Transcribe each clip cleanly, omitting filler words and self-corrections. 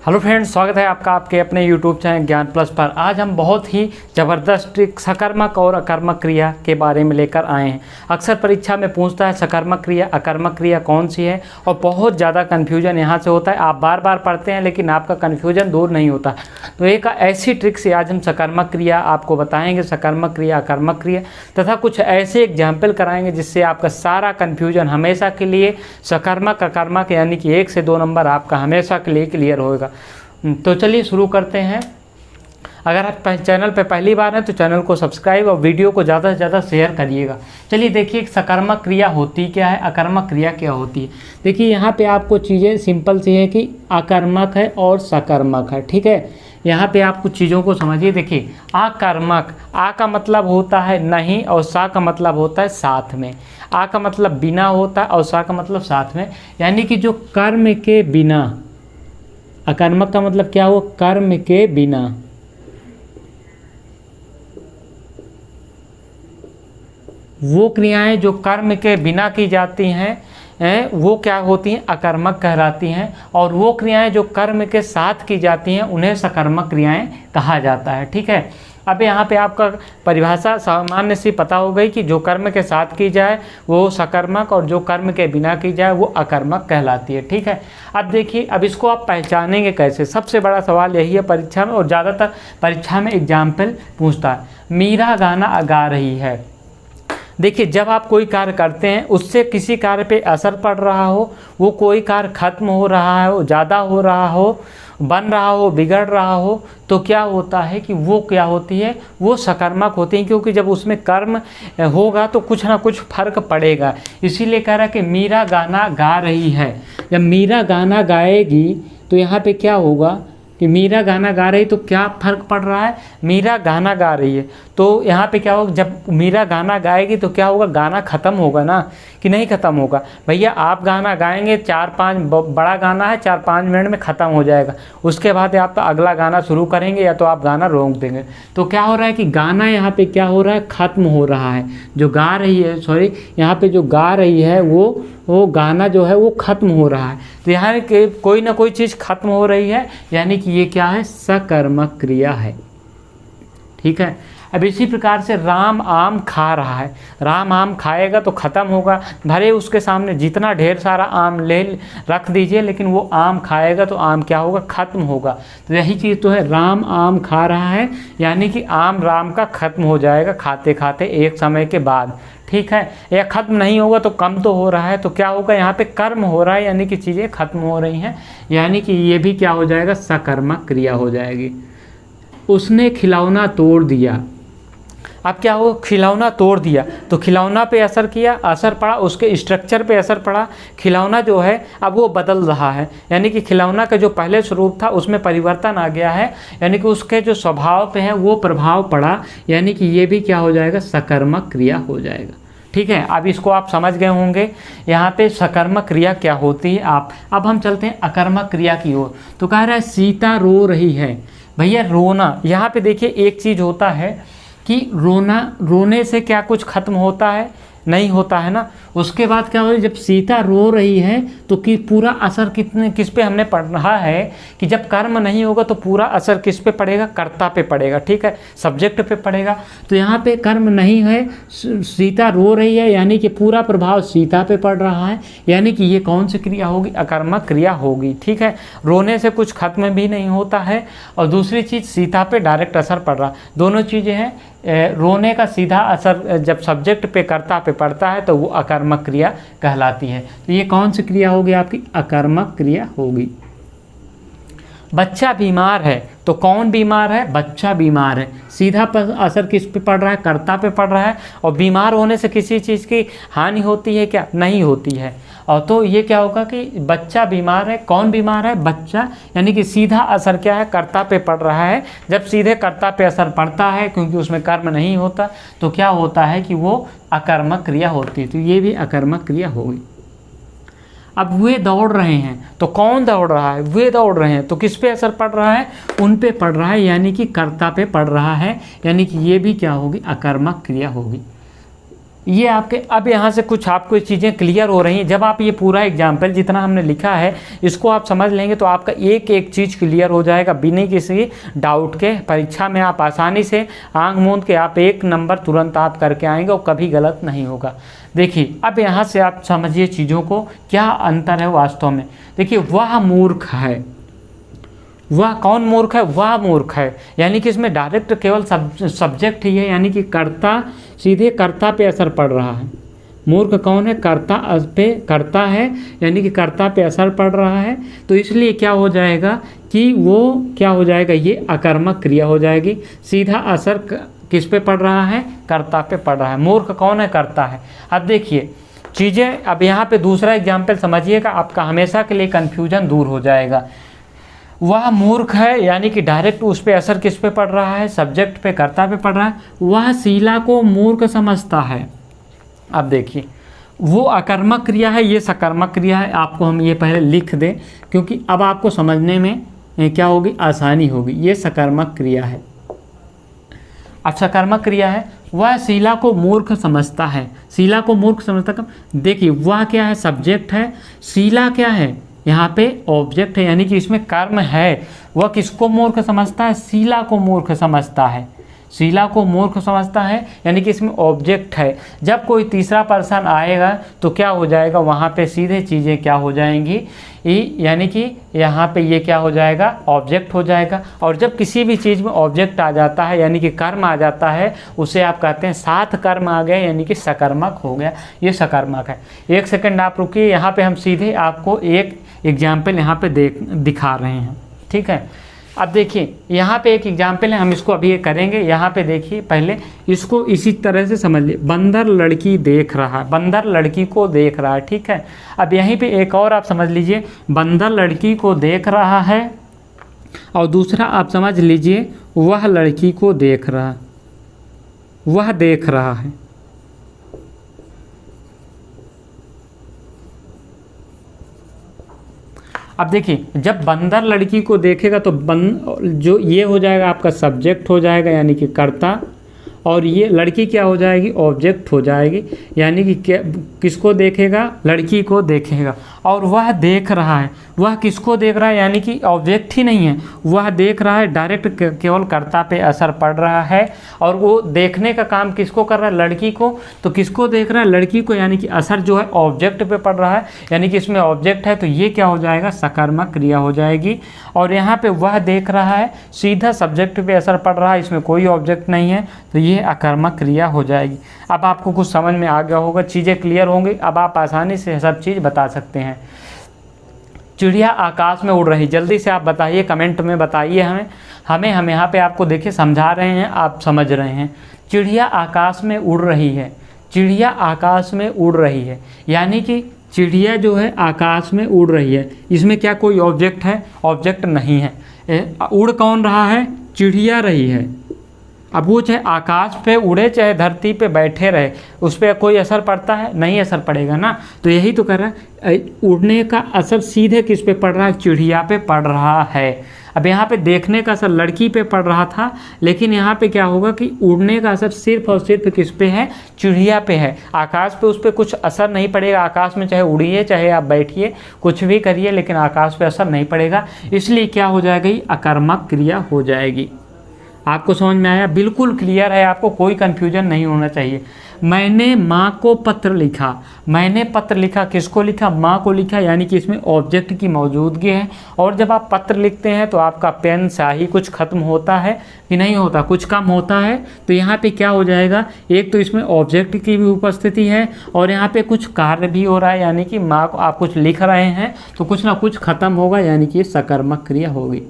Hello friends, स्वागत है आपका आपके अपने यूट्यूब चैनल ज्ञान प्लस पर। आज हम बहुत ही ज़बरदस्त सकर्मक और अकर्मक क्रिया के बारे में लेकर आए हैं। अक्सर परीक्षा में पूछता है सकर्मक क्रिया अकर्मक क्रिया कौन सी है, और बहुत ज़्यादा कन्फ्यूजन यहाँ से होता है। आप बार बार पढ़ते हैं लेकिन आपका कन्फ्यूजन दूर नहीं होता। तो एक ऐसी ट्रिक से आज हम सकर्मक क्रिया आपको बताएँगे, सकर्मक क्रिया अकर्मक क्रिया, तथा कुछ ऐसे एग्जाम्पल कराएँगे जिससे आपका सारा कन्फ्यूजन हमेशा के लिए सकर्मक अकर्मक यानी कि 1 से 2 नंबर आपका हमेशा के लिए क्लियर होएगा। तो चलिए शुरू करते हैं। अगर आप चैनल पे पहली बार हैं तो चैनल को सब्सक्राइब और वीडियो को ज़्यादा से ज़्यादा शेयर करिएगा। चलिए देखिए सकर्मक क्रिया होती क्या है, अकर्मक क्रिया क्या होती है। देखिए यहाँ पे आपको चीज़ें सिंपल सी है कि अकर्मक है और सकर्मक है, ठीक है। यहाँ पे आप कुछ चीज़ों को समझिए। देखिए अकर्मक, आ का मतलब होता है नहीं और सा का मतलब होता है साथ में। आ का मतलब बिना होता है और सा का मतलब साथ में, यानी कि जो कर्म के बिना। अकर्मक का मतलब क्या हुआ, कर्म के बिना। वो क्रियाएं जो कर्म के बिना की जाती हैं वो क्या होती हैं, अकर्मक कहलाती हैं। और वो क्रियाएं जो कर्म के साथ की जाती हैं उन्हें सकर्मक क्रियाएं कहा जाता है, ठीक है। अब यहाँ पे आपका परिभाषा सामान्य सी पता हो गई कि जो कर्म के साथ की जाए वो सकर्मक और जो कर्म के बिना की जाए वो अकर्मक कहलाती है, ठीक है। अब देखिए, अब इसको आप पहचानेंगे कैसे, सबसे बड़ा सवाल यही है परीक्षा में, और ज़्यादातर परीक्षा में एग्जाम्पल पूछता है। मीरा गाना गा रही है। देखिए, जब आप कोई कार्य करते हैं उससे किसी कार्य पे असर पड़ रहा हो, वो कोई कार्य खत्म हो रहा हो, ज़्यादा हो रहा हो, बन रहा हो, बिगड़ रहा हो, तो क्या होता है कि वो क्या होती है, वो सकर्मक होती हैं। क्योंकि जब उसमें कर्म होगा तो कुछ ना कुछ फर्क पड़ेगा। इसीलिए कह रहा है कि मीरा गाना गा रही है। जब मीरा गाना गाएगी तो यहाँ पे क्या होगा कि मीरा गाना गा रही, तो क्या फ़र्क पड़ रहा है, मीरा गाना गा रही है। तो यहाँ पे क्या होगा, जब मीरा गाना गाएगी तो क्या होगा, गाना ख़त्म होगा ना, कि नहीं ख़त्म होगा। भैया आप गाना गाएंगे, 4-5 बड़ा गाना है, 4-5 मिनट में ख़त्म हो जाएगा। उसके बाद आप तो अगला गाना शुरू करेंगे या तो आप गाना रोक देंगे। तो क्या हो रहा है कि गाना यहाँ पे क्या हो रहा है, ख़त्म हो रहा है। जो गा रही है, सॉरी, यहाँ पे जो गा रही है वो गाना जो है वो ख़त्म हो रहा है। तो यहाँ के कोई ना कोई चीज़ ख़त्म हो रही है, यानी कि ये क्या है, सकर्मक क्रिया है, ठीक है। अब इसी प्रकार से राम आम खा रहा है। राम आम खाएगा तो ख़त्म होगा, भले उसके सामने जितना ढेर सारा आम ले रख दीजिए, लेकिन वो आम खाएगा तो आम क्या होगा, ख़त्म होगा। तो यही चीज़ तो है, राम आम खा रहा है, यानी कि आम राम का ख़त्म हो जाएगा खाते खाते एक समय के बाद, ठीक है। या ख़त्म नहीं होगा तो कम तो हो रहा है, तो क्या होगा, यहाँ पे कर्म हो रहा है, यानी कि चीज़ें ख़त्म हो रही हैं, यानी कि ये भी क्या हो जाएगा, सकर्मक क्रिया हो जाएगी। उसने खिलौना तोड़ दिया। अब क्या हो, खिलौना तोड़ दिया तो खिलौना पे असर किया, असर पड़ा, उसके स्ट्रक्चर पे असर पड़ा। खिलौना जो है अब वो बदल रहा है, यानी कि खिलौना का जो पहले स्वरूप था उसमें परिवर्तन आ गया है, यानी कि उसके जो स्वभाव पे है वो प्रभाव पड़ा, यानी कि ये भी क्या हो जाएगा, सकर्मक क्रिया हो जाएगा, ठीक है। अब इसको आप समझ गए होंगे यहाँ पे सकर्मक क्रिया क्या होती है। अब हम चलते हैं अकर्मक क्रिया की ओर। तो कह रहा है सीता रो रही है। भैया रोना, यहाँ पे देखिए एक चीज़ होता है कि रोने से क्या कुछ खत्म होता है, नहीं होता है ना। उसके बाद क्या हो, जब सीता रो रही है तो कि पूरा असर किस पे हमने पढ़ा है कि जब कर्म नहीं होगा तो पूरा असर किस पे पड़ेगा, कर्ता पे पड़ेगा, ठीक है, सब्जेक्ट पे पड़ेगा। तो यहाँ पे कर्म नहीं है, सीता रो रही है, यानी कि पूरा प्रभाव सीता पे पड़ रहा है, यानी कि ये कौन सी क्रिया होगी, अकर्मक क्रिया होगी, ठीक है। रोने से कुछ खत्म भी नहीं होता है, और दूसरी चीज़ सीता पे डायरेक्ट असर पड़ रहा, दोनों चीज़ें हैं। रोने का सीधा असर जब सब्जेक्ट पे कर्ता पे पड़ता है तो वो अकर्मक क्रिया कहलाती है। तो ये कौन सी क्रिया होगी आपकी, अकर्मक क्रिया होगी। बच्चा बीमार है, तो कौन बीमार है, बच्चा बीमार है। सीधा असर किस पे पड़ रहा है, कर्ता पे पड़ रहा है, और बीमार होने से किसी चीज़ की हानि होती है क्या, नहीं होती है। और तो ये क्या होगा कि बच्चा बीमार है, कौन बीमार है, बच्चा, यानी कि सीधा असर क्या है, कर्ता पे पड़ रहा है। जब सीधे कर्ता पे असर पड़ता है, क्योंकि उसमें कर्म नहीं होता, तो क्या होता है कि वो अकर्मक क्रिया होती है। तो ये भी अकर्मक क्रिया होगी। अब वे दौड़ रहे हैं, तो कौन दौड़ रहा है, वे दौड़ रहे हैं, तो किस पे असर पड़ रहा है, उन पे पड़ रहा है, यानी कि कर्ता पे पड़ रहा है, यानी कि ये भी क्या होगी, अकर्मक क्रिया होगी। ये आपके अब यहाँ से कुछ आपको चीज़ें क्लियर हो रही हैं। जब आप ये पूरा एग्जाम्पल जितना हमने लिखा है इसको आप समझ लेंगे तो आपका एक एक चीज़ क्लियर हो जाएगा बिना किसी डाउट के। परीक्षा में आप आसानी से आंख मूंद के आप 1 नंबर तुरंत आप करके आएंगे और कभी गलत नहीं होगा। देखिए अब यहाँ से आप समझिए चीज़ों को, क्या अंतर है वास्तव में। देखिए वह मूर्ख है, वह कौन मूर्ख है, वह मूर्ख है, यानी कि इसमें डायरेक्ट केवल सब्जेक्ट ही है, यानी कि कर्ता, सीधे कर्ता पे असर पड़ रहा है। मूर्ख कौन है, कर्ता पे, कर्ता है, यानी कि कर्ता पे असर पड़ रहा है। तो इसलिए क्या हो जाएगा कि वो क्या हो जाएगा, ये अकर्मक क्रिया हो जाएगी। सीधा असर किस पे पड़ रहा है, कर्ता पे पड़ रहा है। मूर्ख कौन है, कर्ता है। अब देखिए चीज़ें, अब यहाँ पे दूसरा एग्जाम्पल समझिएगा, आपका हमेशा के लिए कन्फ्यूजन दूर हो जाएगा। वह मूर्ख है यानी कि डायरेक्ट उस पर असर किस पे पड़ रहा है, सब्जेक्ट पे, कर्ता पे पड़ रहा है। वह शीला को मूर्ख समझता है। अब देखिए वो अकर्मक क्रिया है, ये सकर्मक क्रिया है। आपको हम ये पहले लिख दें क्योंकि अब आपको समझने में क्या होगी, आसानी होगी। ये सकर्मक क्रिया है। अब सकर्मक क्रिया है, वह शीला को मूर्ख समझता है। शीला को मूर्ख समझता कब, देखिए वह क्या है, सब्जेक्ट है, शीला क्या है, यहाँ पे ऑब्जेक्ट है, यानी कि इसमें कर्म है। वह किसको मूर्ख समझता है, शीला को मूर्ख समझता है। शीला को मूर्ख समझता है यानी कि इसमें ऑब्जेक्ट है। जब कोई तीसरा पर्सन आएगा तो क्या हो जाएगा, वहाँ पे सीधे चीज़ें क्या हो जाएंगी, यानी कि यहाँ पे ये क्या हो जाएगा, ऑब्जेक्ट हो जाएगा। और जब किसी भी चीज़ में ऑब्जेक्ट आ जाता है यानी कि कर्म आ जाता है, उसे आप कहते हैं साथ कर्म आ गया, यानी कि सकर्मक हो गया। ये सकर्मक है। 1 सेकंड आप रुकिए, यहाँ पे हम सीधे आपको एक एग्जाम्पल यहाँ पे दिखा रहे हैं, ठीक है। अब देखिए यहाँ पे एक एग्जाम्पल है, हम इसको अभी करेंगे। यहाँ पे देखिए, पहले इसको इसी तरह से समझ लिए। बंदर लड़की देख रहा है, बंदर लड़की को देख रहा है, ठीक है। अब यहीं पे एक और आप समझ लीजिए, बंदर लड़की को देख रहा है, और दूसरा आप समझ लीजिए वह लड़की को देख रहा है, वह देख रहा है। अब देखिए जब बंदर लड़की को देखेगा तो जो ये हो जाएगा आपका सब्जेक्ट हो जाएगा, यानी कि कर्ता, और ये लड़की क्या हो जाएगी, ऑब्जेक्ट हो जाएगी। यानी कि किसको देखेगा, लड़की को देखेगा। और वह देख रहा है, वह किसको देख रहा है, यानी कि ऑब्जेक्ट ही नहीं है, वह देख रहा है, डायरेक्ट केवल कर्ता पे असर पड़ रहा है। और वो देखने का काम किसको कर रहा है, लड़की को। तो किसको देख रहा है, लड़की को, यानी कि असर जो है ऑब्जेक्ट पे पड़ रहा है, यानी कि इसमें ऑब्जेक्ट है, तो ये क्या हो जाएगा, सकर्मक क्रिया हो जाएगी। और यहाँ पे वह देख रहा है, सीधा सब्जेक्ट पे असर पड़ रहा है, इसमें कोई ऑब्जेक्ट नहीं है, तो ये अकर्मक क्रिया हो जाएगी। अब आपको कुछ समझ में आ गया होगा, चीज़ें क्लियर होंगी। अब आप आसानी से सब चीज़ बता सकते हैं। चिड़िया आकाश में उड़ रही, जल्दी से आप बताइए, कमेंट में बताइए हमें हम यहाँ पे आपको देखिए समझा रहे हैं, आप समझ रहे हैं। चिड़िया आकाश में उड़ रही है, चिड़िया आकाश में उड़ रही है, यानी कि चिड़िया जो है आकाश में उड़ रही है। इसमें क्या कोई ऑब्जेक्ट है, ऑब्जेक्ट नहीं है। उड़ कौन रहा है, चिड़िया रही है। अब वो चाहे आकाश पे उड़े चाहे धरती पे बैठे रहे, उस पर कोई असर पड़ता है, नहीं असर पड़ेगा ना। तो यही तो कर रहा है, उड़ने का असर सीधे किस पे पड़ रहा है, चिड़िया पे पड़ रहा है। अब यहाँ पे देखने का असर लड़की पे पड़ रहा था, लेकिन यहाँ पे क्या होगा कि उड़ने का असर सिर्फ और सिर्फ किस पे है, चिड़िया पे है। आकाश पे उस पर कुछ असर नहीं पड़ेगा। आकाश में चाहे उड़िए चाहे आप बैठिए, कुछ भी करिए, लेकिन आकाश पे असर नहीं पड़ेगा। इसलिए क्या हो जाएगा, ये अकर्मक क्रिया हो जाएगी। आपको समझ में आया, बिल्कुल क्लियर है, आपको कोई कन्फ्यूजन नहीं होना चाहिए। मैंने माँ को पत्र लिखा, मैंने पत्र लिखा, किसको लिखा, माँ को लिखा, यानी कि इसमें ऑब्जेक्ट की मौजूदगी है। और जब आप पत्र लिखते हैं तो आपका पेन स्याही कुछ खत्म होता है कि नहीं होता, कुछ कम होता है। तो यहाँ पे क्या हो जाएगा, एक तो इसमें ऑब्जेक्ट की भी उपस्थिति है और यहाँ पे कुछ कार्य भी हो रहा है, यानी कि माँ को आप कुछ लिख रहे हैं तो कुछ ना कुछ खत्म होगा, यानी कि सकर्मक क्रिया होगी।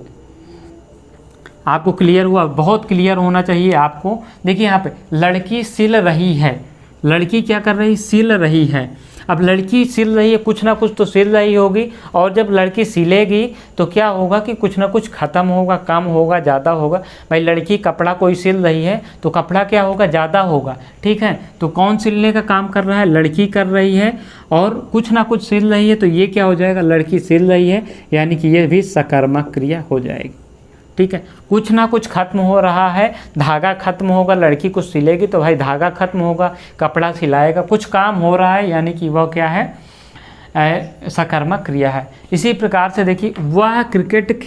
आपको क्लियर हुआ, बहुत क्लियर होना चाहिए आपको। देखिए यहाँ पे लड़की सिल रही है, लड़की क्या कर रही, सिल रही है। अब लड़की सिल रही है, कुछ ना कुछ तो सिल रही होगी, और जब लड़की सिलेगी तो क्या होगा कि कुछ ना कुछ ख़त्म होगा, कम होगा, ज़्यादा होगा। भाई लड़की कपड़ा कोई सिल रही है तो कपड़ा क्या होगा, ज़्यादा होगा, ठीक है। तो कौन सिलने का काम कर रहा है, लड़की कर रही है, और कुछ ना कुछ सिल रही है, तो ये क्या हो जाएगा, लड़की सिल रही है, यानी कि ये भी सकर्मक क्रिया हो जाएगी। ठीक है, कुछ ना कुछ खत्म हो रहा है, धागा खत्म होगा, लड़की कुछ सिलेगी तो भाई धागा खत्म होगा, कपड़ा सिलाएगा, कुछ काम हो रहा है, यानी कि वह क्या है, सकर्मक क्रिया है। इसी प्रकार से देखिए वह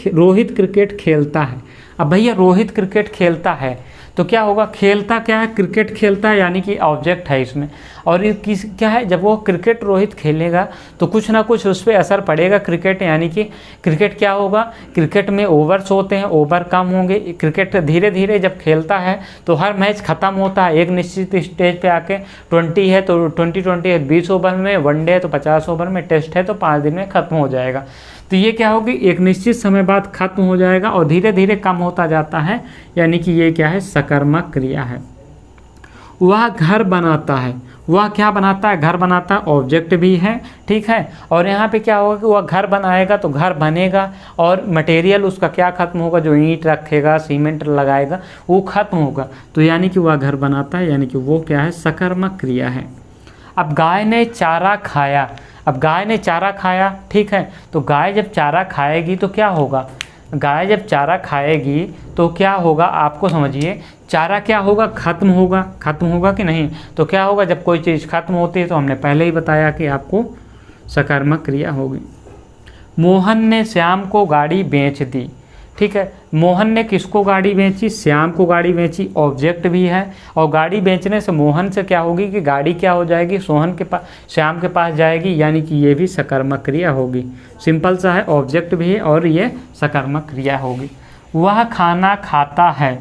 रोहित क्रिकेट खेलता है। अब भैया रोहित क्रिकेट खेलता है तो क्या होगा, खेलता क्या है, क्रिकेट खेलता है, यानी कि ऑब्जेक्ट है इसमें। और ये किस क्या है, जब वो क्रिकेट रोहित खेलेगा तो कुछ ना कुछ उस पर असर पड़ेगा, क्रिकेट, यानी कि क्रिकेट क्या होगा, क्रिकेट में ओवर्स होते हैं, ओवर कम होंगे। क्रिकेट धीरे धीरे जब खेलता है तो हर मैच ख़त्म होता है, एक निश्चित स्टेज पे आके 20 है तो 20 है 20 ओवर में, वनडे है तो 50 ओवर में, टेस्ट है तो 5 दिन में ख़त्म हो जाएगा। तो ये क्या होगी, एक निश्चित समय बाद खत्म हो जाएगा और धीरे धीरे कम होता जाता है, यानी कि ये क्या है, सकर्मक क्रिया है। वह घर बनाता है, वह क्या बनाता है, घर बनाता है, ऑब्जेक्ट भी है, ठीक है। और यहाँ पे क्या होगा कि वह घर बनाएगा तो घर बनेगा और मटेरियल उसका क्या खत्म होगा, जो ईंट रखेगा, सीमेंट लगाएगा, वो खत्म होगा। तो यानी कि वह घर बनाता है, यानी कि वो क्या है, सकर्मक क्रिया है। अब गाय ने चारा खाया, अब गाय ने चारा खाया, ठीक है, तो गाय जब चारा खाएगी तो क्या होगा, गाय जब चारा खाएगी तो क्या होगा, आपको समझिए, चारा क्या होगा, खत्म होगा, खत्म होगा कि नहीं। तो क्या होगा, जब कोई चीज़ खत्म होती है तो हमने पहले ही बताया कि आपको सकर्मक क्रिया होगी। मोहन ने श्याम को गाड़ी बेच दी, ठीक है, मोहन ने किसको गाड़ी बेची, श्याम को गाड़ी बेची, ऑब्जेक्ट भी है। और गाड़ी बेचने से मोहन से क्या होगी कि गाड़ी क्या हो जाएगी, सोहन के पास, श्याम के पास जाएगी, यानी कि ये भी सकर्मक क्रिया होगी। सिंपल सा है, ऑब्जेक्ट भी है और ये सकर्मक क्रिया होगी। वह खाना खाता है,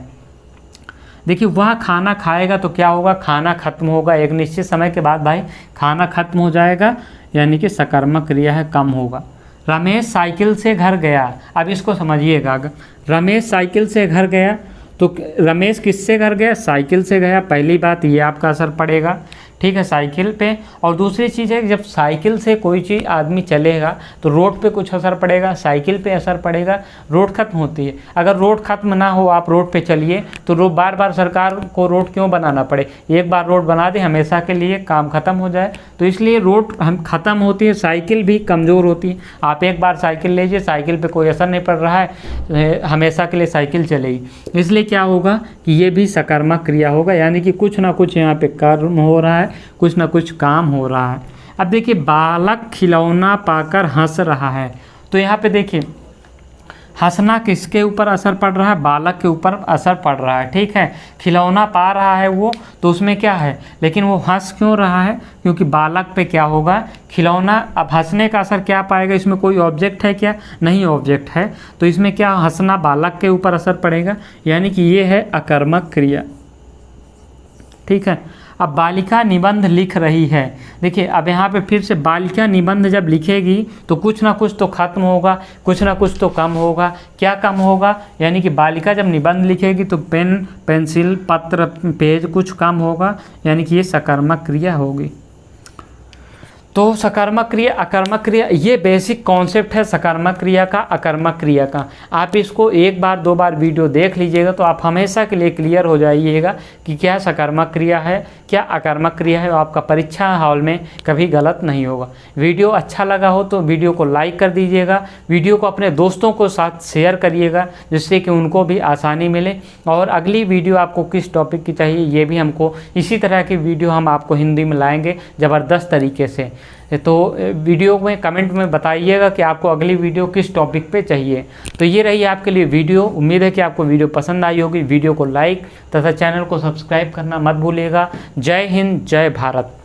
देखिए वह खाना खाएगा तो क्या होगा, खाना खत्म होगा, एक निश्चित समय के बाद भाई खाना खत्म हो जाएगा, यानी कि सकर्मक क्रिया है, कम होगा। रमेश साइकिल से घर गया, अब इसको समझिएगा, रमेश साइकिल से घर गया तो रमेश किससे घर गया, साइकिल से गया, पहली बात ये आपका असर पड़ेगा, ठीक है, साइकिल पे। और दूसरी चीज़ है कि जब साइकिल से कोई चीज़ आदमी चलेगा तो रोड पे कुछ असर पड़ेगा, साइकिल पे असर पड़ेगा, रोड खत्म होती है। अगर रोड खत्म ना हो, आप रोड पे चलिए तो बार बार सरकार को रोड क्यों बनाना पड़े, एक बार रोड बना दे, हमेशा के लिए काम खत्म हो जाए। तो इसलिए रोड हम ख़त्म होती है, साइकिल भी कमज़ोर होती है। आप एक बार साइकिल लीजिए, साइकिल पे कोई असर नहीं पड़ रहा है, हमेशा के लिए साइकिल चलेगी। इसलिए क्या होगा कि ये भी सकर्मक क्रिया होगा, यानी कि कुछ ना कुछ यहाँ पे कर्म हो रहा है, कुछ ना कुछ काम हो रहा है। अब देखिए बालक खिलौना पाकर हंस रहा है, तो यहाँ पे देखिए हंसना किसके ऊपर असर पड़ रहा है, बालक के ऊपर असर पड़ रहा है, ठीक है। खिलौना पा रहा है वो, तो उसमें क्या है, लेकिन वो हंस क्यों रहा है, क्योंकि बालक पे क्या होगा, खिलौना। अब हंसने का असर क्या पाएगा, इसमें कोई ऑब्जेक्ट है क्या, नहीं ऑब्जेक्ट है, तो इसमें क्या, हंसना बालक के ऊपर असर पड़ेगा, यानी कि ये है अकर्मक क्रिया, ठीक है। अब बालिका निबंध लिख रही है, देखिए अब यहाँ पे फिर से बालिका निबंध जब लिखेगी तो कुछ ना कुछ तो खत्म होगा, कुछ ना कुछ तो कम होगा। क्या कम होगा, यानी कि बालिका जब निबंध लिखेगी तो पेन, पेंसिल, पत्र, पेज कुछ कम होगा, यानी कि ये सकर्मक क्रिया होगी। तो सकर्मक क्रिया, अकर्मक क्रिया, ये बेसिक कॉन्सेप्ट है सकर्मक क्रिया का, अकर्मक क्रिया का। आप इसको एक बार दो बार वीडियो देख लीजिएगा तो आप हमेशा के लिए क्लियर हो जाइएगा कि क्या सकर्मक क्रिया है, क्या अकर्मक क्रिया है। आपका परीक्षा हॉल में कभी गलत नहीं होगा। वीडियो अच्छा लगा हो तो वीडियो को लाइक कर दीजिएगा, वीडियो को अपने दोस्तों को साथ शेयर करिएगा, जिससे कि उनको भी आसानी मिले। और अगली वीडियो आपको किस टॉपिक की चाहिए, ये भी हमको इसी तरह की वीडियो हम आपको हिंदी में लाएंगे ज़बरदस्त तरीके से। तो वीडियो में कमेंट में बताइएगा कि आपको अगली वीडियो किस टॉपिक पे चाहिए। तो ये रही आपके लिए वीडियो। उम्मीद है कि आपको वीडियो पसंद आई होगी। वीडियो को लाइक तथा चैनल को सब्सक्राइब करना मत भूलिएगा। जय हिंद, जय भारत।